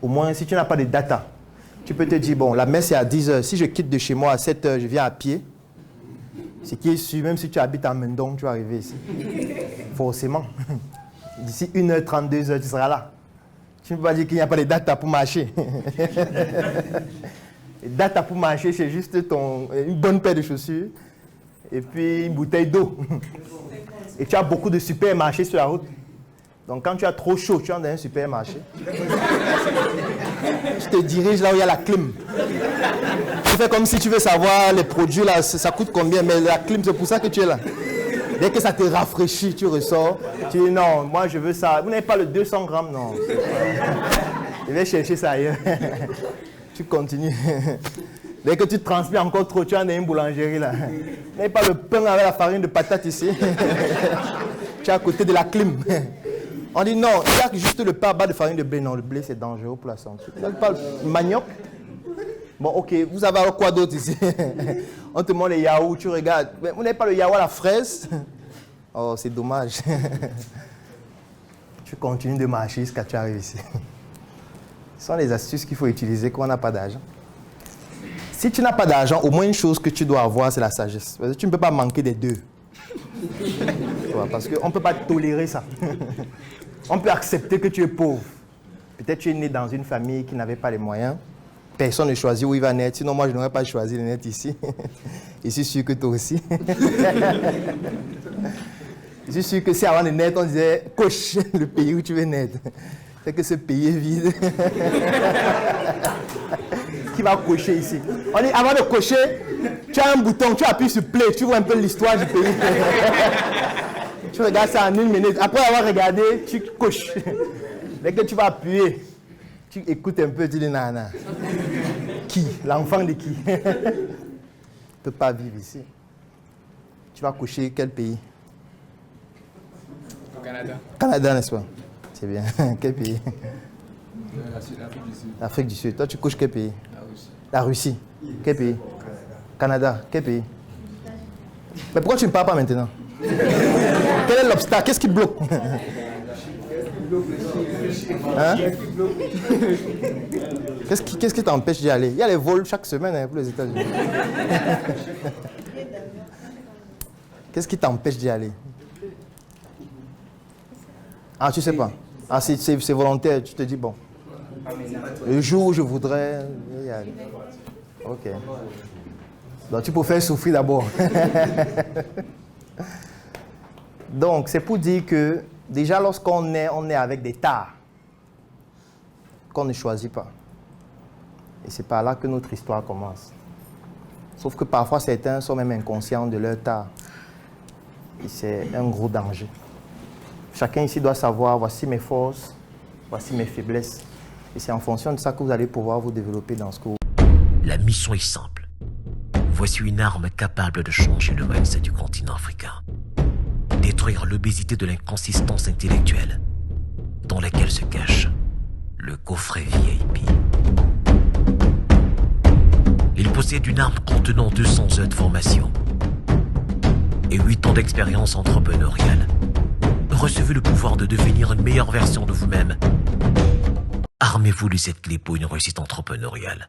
Au moins, si tu n'as pas de data, tu peux te dire, bon, la messe est à 10 heures. Si je quitte de chez moi à 7 heures, je viens à pied. Ce qui est sûr, même si tu habites à Mendong, tu vas arriver ici. Forcément. D'ici 1h30, 2h, tu seras là. Tu ne peux pas dire qu'il n'y a pas de data pour marcher. Les data pour marcher, c'est juste une bonne paire de chaussures et puis une bouteille d'eau. Et tu as beaucoup de supermarchés sur la route. Donc quand tu as trop chaud, tu entres dans un supermarché. Tu te diriges là où il y a la clim. Tu fais comme si tu veux savoir les produits là, ça coûte combien, mais la clim, c'est pour ça que tu es là. Dès que ça te rafraîchit, tu ressors. Tu dis non, moi je veux ça. Vous n'avez pas le 200 grammes, non. Je vais chercher ça ailleurs. Tu continues. Dès que tu transmets encore trop, tu es dans une boulangerie là. Vous n'avez pas le pain avec la farine de patate ici. Tu es à côté de la clim. On dit non, il y a juste le pain à base de farine de blé. Non, le blé c'est dangereux pour la santé. Tu n'as pas le manioc. Bon, ok, vous avez alors quoi d'autre ici? On te montre les yaourts, tu regardes. Mais vous n'avez pas le yaourt à la fraise? Oh, c'est dommage. Tu continues de marcher jusqu'à ce que tu arrives ici. Ce sont les astuces qu'il faut utiliser quand on n'a pas d'argent. Si tu n'as pas d'argent, au moins une chose que tu dois avoir, c'est la sagesse. Parce que tu ne peux pas manquer des deux. Parce qu'on ne peut pas tolérer ça. On peut accepter que tu es pauvre. Peut-être tu es né dans une famille qui n'avait pas les moyens. Personne ne choisit où il va naître. Sinon, moi, je n'aurais pas choisi de naître ici. Je suis sûr que toi aussi. Je suis sûr que si avant de naître, on disait « coche le pays où tu veux naître ». C'est que ce pays est vide. Qui va cocher ici? On dit avant de cocher, tu as un bouton, tu appuies sur play, tu vois un peu l'histoire du pays. Tu regardes ça en 1 minute. Après avoir regardé, tu coches. Dès que tu vas appuyer, tu écoutes un peu, tu dis nana. Qui? L'enfant de qui? Tu ne peux pas vivre ici. Tu vas cocher quel pays? Au Canada. Canada, n'est-ce pas? C'est bien. Quel pays? L'Afrique du Sud. L'Afrique du Sud. Toi, tu couches quel pays? La Russie. La Russie. Quel pays? Canada. Quel pays? Mais pourquoi tu ne parles pas maintenant? Quel est l'obstacle? Qu'est-ce qui bloque? Hein? Qu'est-ce qui t'empêche d'y aller? Il y a les vols chaque semaine pour les États-Unis. Qu'est-ce qui t'empêche d'y aller? Ah, tu sais pas. Ah, c'est volontaire. Tu te dis, bon, le jour où je voudrais y aller. Ok. Donc, tu peux faire souffrir d'abord. Donc, c'est pour dire que, déjà, lorsqu'on est, on est avec des tares qu'on ne choisit pas. Et c'est par là que notre histoire commence. Sauf que parfois, certains sont même inconscients de leur tare. Et c'est un gros danger. Chacun ici doit savoir, voici mes forces, voici mes faiblesses. Et c'est en fonction de ça que vous allez pouvoir vous développer dans ce que vous... La mission est simple. Voici une arme capable de changer le mindset du continent africain. Détruire l'obésité de l'inconsistance intellectuelle dans laquelle se cache le coffret VIP. Il possède une arme contenant 200 heures de formation et 8 ans d'expérience entrepreneuriale. Recevez le pouvoir de devenir une meilleure version de vous-même. Armez-vous de cette clé pour une réussite entrepreneuriale.